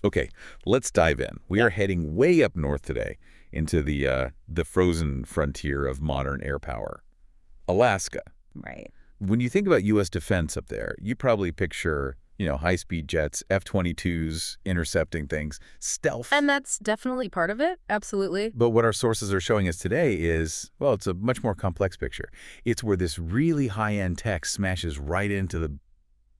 Okay, let's dive in. We are heading way up north today into the frozen frontier of modern air power, Alaska. Right. When you think about U.S. defense up there, you probably picture, high-speed jets, F-22s intercepting things, stealth. And that's definitely part of it. Absolutely. But what our sources are showing us today is, well, it's a much more complex picture. It's where this really high-end tech smashes right into the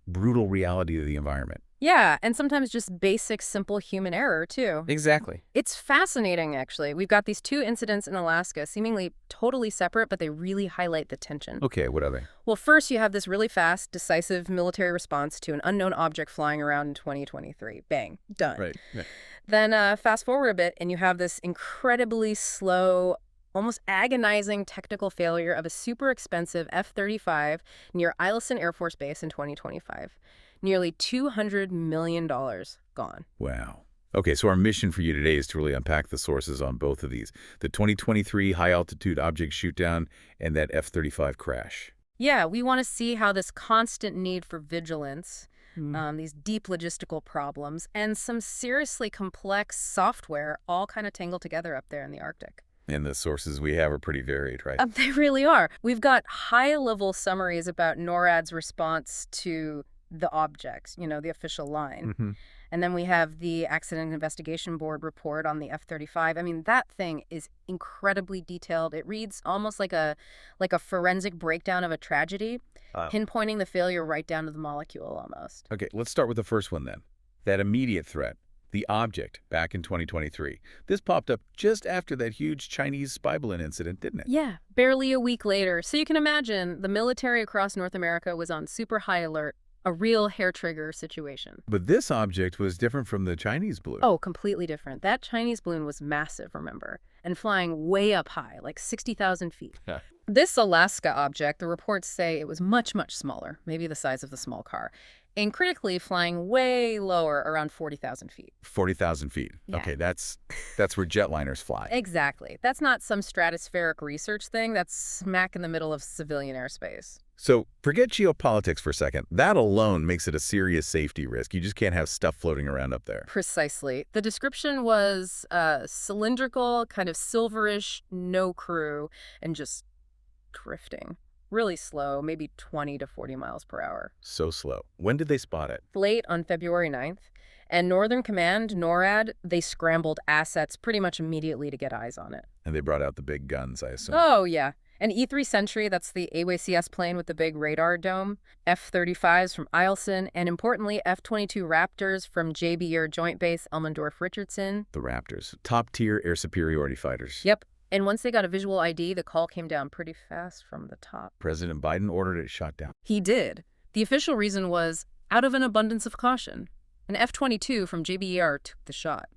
brutal reality of the environment. Yeah, and sometimes just basic, simple human error, too. Exactly. It's fascinating, actually. We've got these two incidents in Alaska, seemingly totally separate, but they really highlight the tension. Okay, what are they? Well, first, you have this really fast, decisive military response to an unknown object flying around in 2023. Bang. Done. Right. Yeah. Then fast forward a bit, and you have this incredibly slow, almost agonizing technical failure of a super expensive F-35 near Alaskan Air Force Base in 2025. Nearly $200 million gone. Wow. Okay, so our mission for you today is to really unpack the sources on both of these. The 2023 high-altitude object shootdown and that F-35 crash. Yeah, we want to see how this constant need for vigilance, these deep logistical problems, and some seriously complex software all kind of tangle together up there in the Arctic. And the sources we have are pretty varied, right? They really are. We've got high-level summaries about NORAD's response to the objects, the official line. Mm-hmm. And then we have the Accident Investigation Board report on the F-35. I mean, that thing is incredibly detailed. It reads almost like a forensic breakdown of a tragedy, pinpointing the failure right down to the molecule almost. Okay, let's start with the first one then. That immediate threat, the object, back in 2023. This popped up just after that huge Chinese spy balloon incident, didn't it? Yeah, barely a week later. So you can imagine the military across North America was on super high alert. A real hair-trigger situation. But this object was different from the Chinese balloon. Oh, completely different. That Chinese balloon was massive, remember, and flying way up high, like 60,000 feet. Yeah. This Alaska object, the reports say it was much, much smaller, maybe the size of the small car, and critically flying way lower, around 40,000 feet. 40,000 feet. Yeah. Okay, that's where jetliners fly. Exactly. That's not some stratospheric research thing. That's smack in the middle of civilian airspace. So forget geopolitics for a second. That alone makes it a serious safety risk. You just can't have stuff floating around up there. Precisely. The description was cylindrical, kind of silverish, no crew, and just drifting. Really slow, maybe 20 to 40 miles per hour. So slow. When did they spot it? Late on February 9th. And Northern Command, NORAD, they scrambled assets pretty much immediately to get eyes on it. And they brought out the big guns, I assume. Oh, yeah. An E-3 Sentry, that's the AWACS plane with the big radar dome, F-35s from Alaskan, and importantly, F-22 Raptors from JB Air Joint Base Elmendorf-Richardson. The Raptors. Top-tier air superiority fighters. Yep. And once they got a visual ID, the call came down pretty fast from the top. President Biden ordered it shot down. He did. The official reason was out of an abundance of caution. An F-22 from JBER took the shot.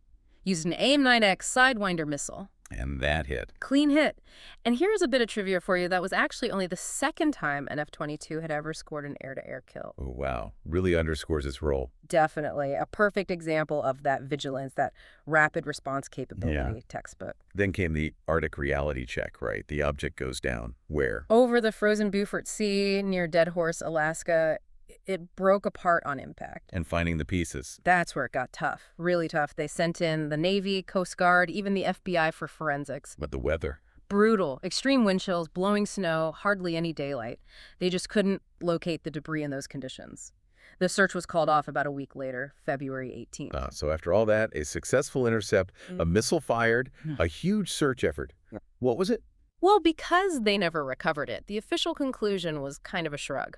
Used an AIM-9X Sidewinder missile. And that hit. Clean hit. And here's a bit of trivia for you. That was actually only the second time an F-22 had ever scored an air-to-air kill. Oh, wow. Really underscores its role. Definitely. A perfect example of that vigilance, that rapid response capability textbook. Then came the Arctic reality check, right? The object goes down. Where? Over the frozen Beaufort Sea near Dead Horse, Alaska. It broke apart on impact. And finding the pieces. That's where it got tough, really tough. They sent in the Navy, Coast Guard, even the FBI for forensics. But the weather? Brutal. Extreme wind chills, blowing snow, hardly any daylight. They just couldn't locate the debris in those conditions. The search was called off about a week later, February 18th. So after all that, a successful intercept, a missile fired, a huge search effort. What was it? Well, because they never recovered it, the official conclusion was kind of a shrug.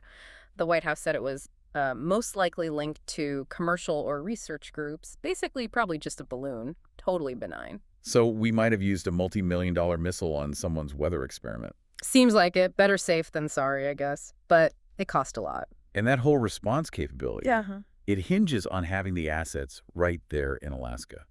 The White House said it was most likely linked to commercial or research groups, basically probably just a balloon, totally benign. So we might have used a multi-million-dollar missile on someone's weather experiment. Seems like it. Better safe than sorry, I guess. But it cost a lot. And that whole response capability, Yeah. it hinges on having the assets right there in Alaska.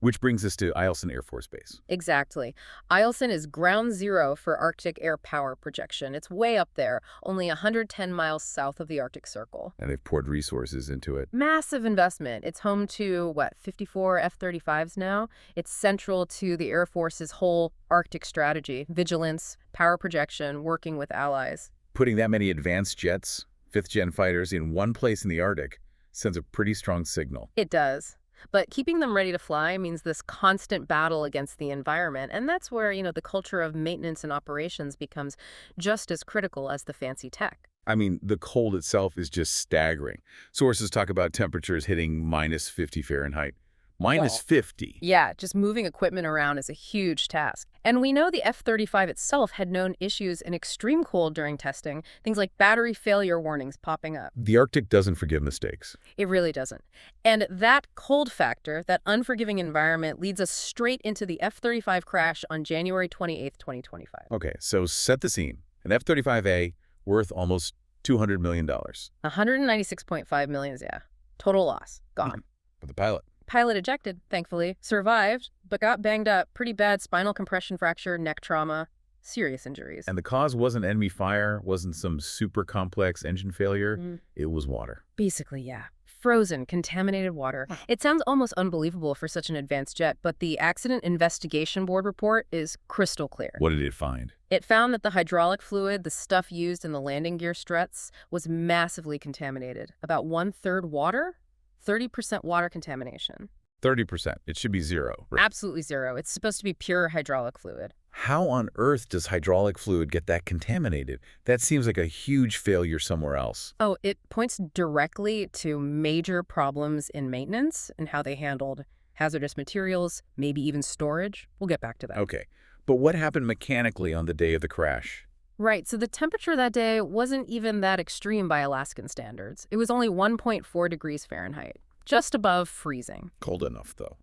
Which brings us to Alaskan Air Force Base. Exactly. Alaskan is ground zero for Arctic air power projection. It's way up there, only 110 miles south of the Arctic Circle. And they've poured resources into it. Massive investment. It's home to, 54 F-35s now? It's central to the Air Force's whole Arctic strategy, vigilance, power projection, working with allies. Putting that many advanced jets, fifth-gen fighters in one place in the Arctic sends a pretty strong signal. It does. But keeping them ready to fly means this constant battle against the environment, and that's where, the culture of maintenance and operations becomes just as critical as the fancy tech. I mean, the cold itself is just staggering. Sources talk about temperatures hitting -50 Fahrenheit. Minus Well, 50. yeah, just moving equipment around is a huge task. And we know the F-35 itself had known issues in extreme cold during testing, things like battery failure warnings popping up. The Arctic doesn't forgive mistakes. It really doesn't. And that cold factor, that unforgiving environment, leads us straight into the F-35 crash on January 28th, 2025. Okay, so set the scene. An F-35A worth almost $200 million. 196.5 million, yeah. Total loss. Gone. For the pilot. Pilot ejected, thankfully, survived, but got banged up. Pretty bad spinal compression fracture, neck trauma, serious injuries. And the cause wasn't enemy fire, wasn't some super complex engine failure. It was water. Basically, yeah. Frozen, contaminated water. It sounds almost unbelievable for such an advanced jet, but the Accident Investigation Board report is crystal clear. What did it find? It found that the hydraulic fluid, the stuff used in the landing gear struts, was massively contaminated. About 1/3 water, 30% water contamination. 30%. It should be zero. Absolutely zero. It's supposed to be pure hydraulic fluid. How on earth does hydraulic fluid get that contaminated? That seems like a huge failure somewhere else. Oh, it points directly to major problems in maintenance and how they handled hazardous materials, maybe even storage. We'll get back to that. Okay, but what happened mechanically on the day of the crash? Right, so the temperature that day wasn't even that extreme by Alaskan standards. It was only 1.4 degrees Fahrenheit, just above freezing. Cold enough, though.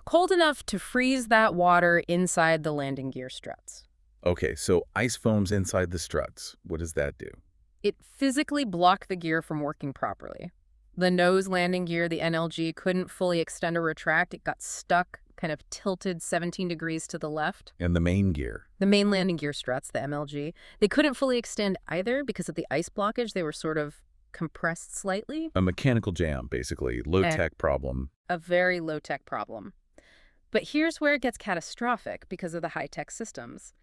Cold enough to freeze that water inside the landing gear struts. Okay, so ice foams inside the struts. What does that do? It physically blocked the gear from working properly. The nose landing gear, the NLG, couldn't fully extend or retract. It got stuck, kind of tilted 17 degrees to the left. And the main gear? The main landing gear struts, the MLG, they couldn't fully extend either because of the ice blockage. They were sort of compressed slightly. A mechanical jam, basically. Low-tech problem. A very low-tech problem. But here's where it gets catastrophic because of the high-tech systems.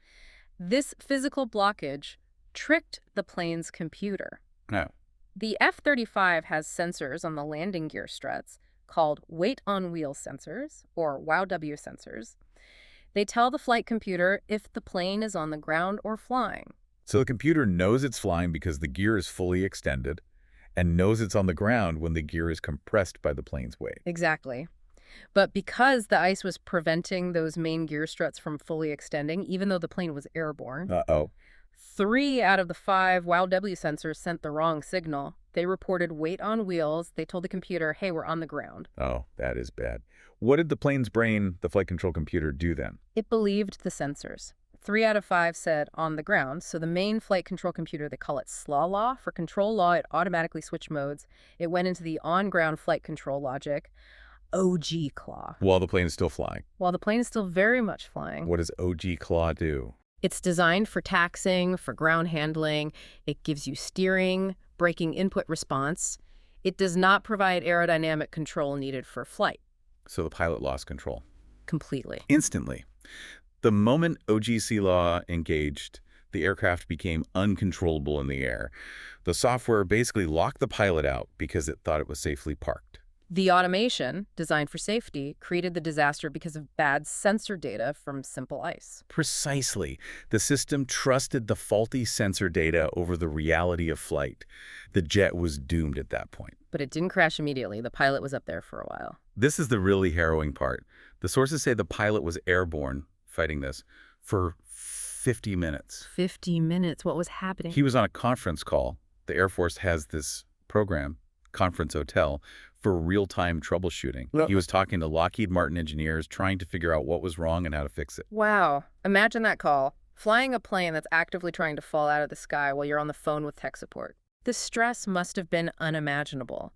This physical blockage tricked the plane's computer. No. The F-35 has sensors on the landing gear struts called weight-on-wheel sensors, or WOW sensors. They tell the flight computer if the plane is on the ground or flying. So the computer knows it's flying because the gear is fully extended, and knows it's on the ground when the gear is compressed by the plane's weight. Exactly. But because the ice was preventing those main gear struts from fully extending, even though the plane was airborne, Uh-oh. 3 out of the 5 WOW sensors sent the wrong signal. They reported weight on wheels. They told the computer, hey, we're on the ground. Oh, that is bad. What did the plane's brain, the flight control computer, do then? It believed the sensors. 3 out of 5 said on the ground. So the main flight control computer, they call it SLAW law. For control law, it automatically switched modes. It went into the on-ground flight control logic, OG claw. While the plane is still flying. While the plane is still very much flying. What does OG claw do? It's designed for taxiing, for ground handling. It gives you steering, braking input response. It does not provide aerodynamic control needed for flight. So the pilot lost control. Completely. Instantly. The moment OGC law engaged, the aircraft became uncontrollable in the air. The software basically locked the pilot out because it thought it was safely parked. The automation, designed for safety, created the disaster because of bad sensor data from simple ice. Precisely. The system trusted the faulty sensor data over the reality of flight. The jet was doomed at that point. But it didn't crash immediately. The pilot was up there for a while. This is the really harrowing part. The sources say the pilot was airborne, fighting this, for 50 minutes. 50 minutes? What was happening? He was on a conference call. The Air Force has this program, Conference Hotel, for real-time troubleshooting. He was talking to Lockheed Martin engineers, trying to figure out what was wrong and how to fix it. Wow. Imagine that call. Flying a plane that's actively trying to fall out of the sky while you're on the phone with tech support. The stress must have been unimaginable.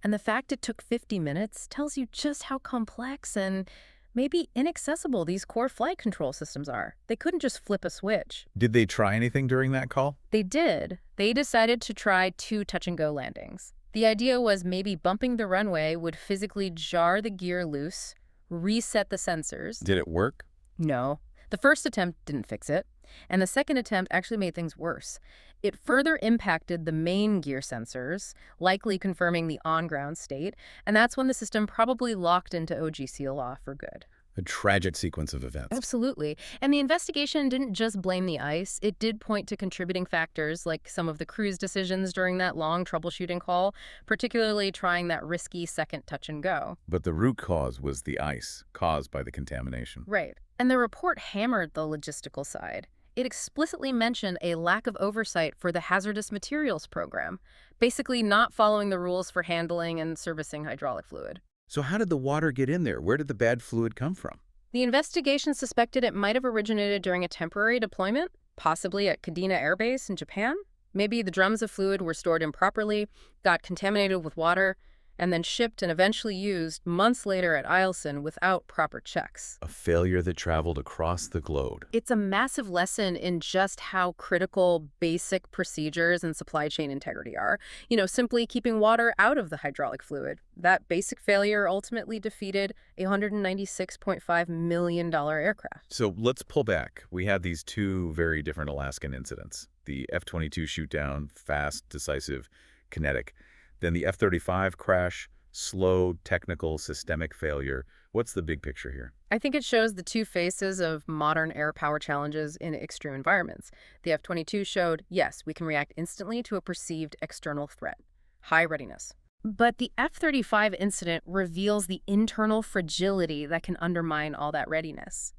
And the fact it took 50 minutes tells you just how complex and maybe inaccessible these core flight control systems are. They couldn't just flip a switch. Did they try anything during that call? They did. They decided to try 2 touch-and-go landings. The idea was maybe bumping the runway would physically jar the gear loose, reset the sensors. Did it work? No. The first attempt didn't fix it, and the second attempt actually made things worse. It further impacted the main gear sensors, likely confirming the on-ground state, and that's when the system probably locked into OGC law for good. A tragic sequence of events. Absolutely. And the investigation didn't just blame the ice. It did point to contributing factors like some of the crew's decisions during that long troubleshooting call, particularly trying that risky second touch and go. But the root cause was the ice caused by the contamination. Right. And the report hammered the logistical side. It explicitly mentioned a lack of oversight for the hazardous materials program, basically not following the rules for handling and servicing hydraulic fluid. So how did the water get in there? Where did the bad fluid come from? The investigation suspected it might have originated during a temporary deployment, possibly at Kadena Air Base in Japan. Maybe the drums of fluid were stored improperly, got contaminated with water, and then shipped and eventually used months later at Alaskan without proper checks. A failure that traveled across the globe. It's a massive lesson in just how critical basic procedures and supply chain integrity are. Simply keeping water out of the hydraulic fluid. That basic failure ultimately defeated a $196.5 million aircraft. So let's pull back. We had these two very different Alaskan incidents. The F-22 shootdown, fast, decisive, kinetic. Then the F-35 crash, slow, technical, systemic failure. What's the big picture here? I think it shows the two faces of modern air power challenges in extreme environments. The F-22 showed, yes, we can react instantly to a perceived external threat. High readiness. But the F-35 incident reveals the internal fragility that can undermine all that readiness.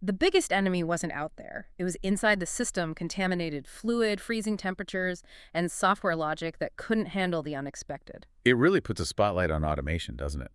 The biggest enemy wasn't out there. It was inside the system, contaminated fluid, freezing temperatures, and software logic that couldn't handle the unexpected. It really puts a spotlight on automation, doesn't it?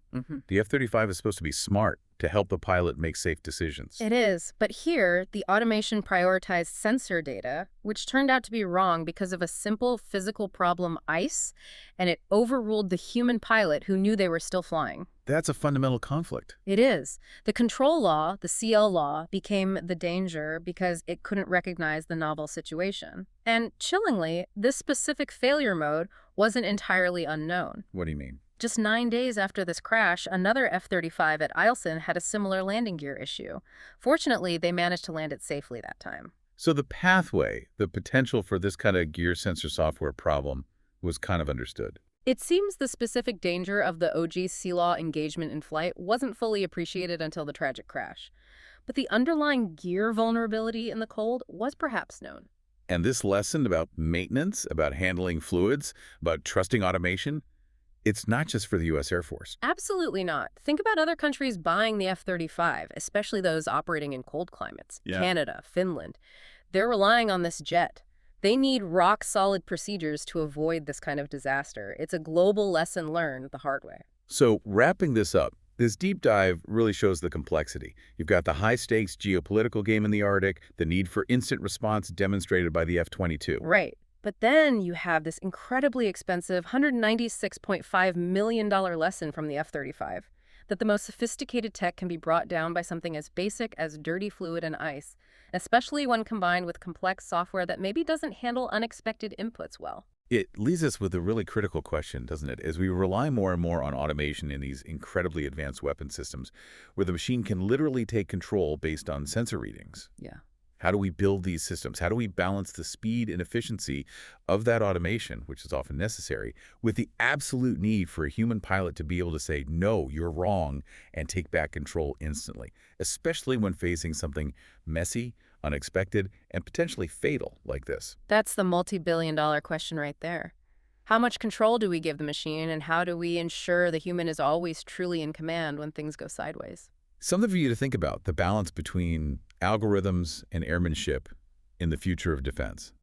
The F-35 is supposed to be smart to help the pilot make safe decisions. It is, but here, the automation prioritized sensor data, which turned out to be wrong because of a simple physical problem, ice, and it overruled the human pilot who knew they were still flying. That's a fundamental conflict. It is. The control law, the CL law, became the danger because it couldn't recognize the novel situation. And chillingly, this specific failure mode wasn't entirely unknown. What do you mean? Just 9 days after this crash, another F-35 at Alaskan had a similar landing gear issue. Fortunately, they managed to land it safely that time. So the pathway, the potential for this kind of gear sensor software problem was kind of understood. It seems the specific danger of the OGC law engagement in flight wasn't fully appreciated until the tragic crash. But the underlying gear vulnerability in the cold was perhaps known. And this lesson about maintenance, about handling fluids, about trusting automation, it's not just for the U.S. Air Force. Absolutely not. Think about other countries buying the F-35, especially those operating in cold climates. Yeah. Canada, Finland. They're relying on this jet. They need rock-solid procedures to avoid this kind of disaster. It's a global lesson learned the hard way. So wrapping this up, this deep dive really shows the complexity. You've got the high-stakes geopolitical game in the Arctic, the need for instant response demonstrated by the F-22. Right. But then you have this incredibly expensive $196.5 million lesson from the F-35, that the most sophisticated tech can be brought down by something as basic as dirty fluid and ice, especially when combined with complex software that maybe doesn't handle unexpected inputs well. It leaves us with a really critical question, doesn't it? As we rely more and more on automation in these incredibly advanced weapon systems, where the machine can literally take control based on sensor readings. Yeah. How do we build these systems? How do we balance the speed and efficiency of that automation, which is often necessary, with the absolute need for a human pilot to be able to say, no, you're wrong, and take back control instantly, especially when facing something messy, unexpected, and potentially fatal like this? That's the multi-billion-dollar question right there. How much control do we give the machine, and how do we ensure the human is always truly in command when things go sideways? Something for you to think about, the balance between algorithms and airmanship in the future of defense.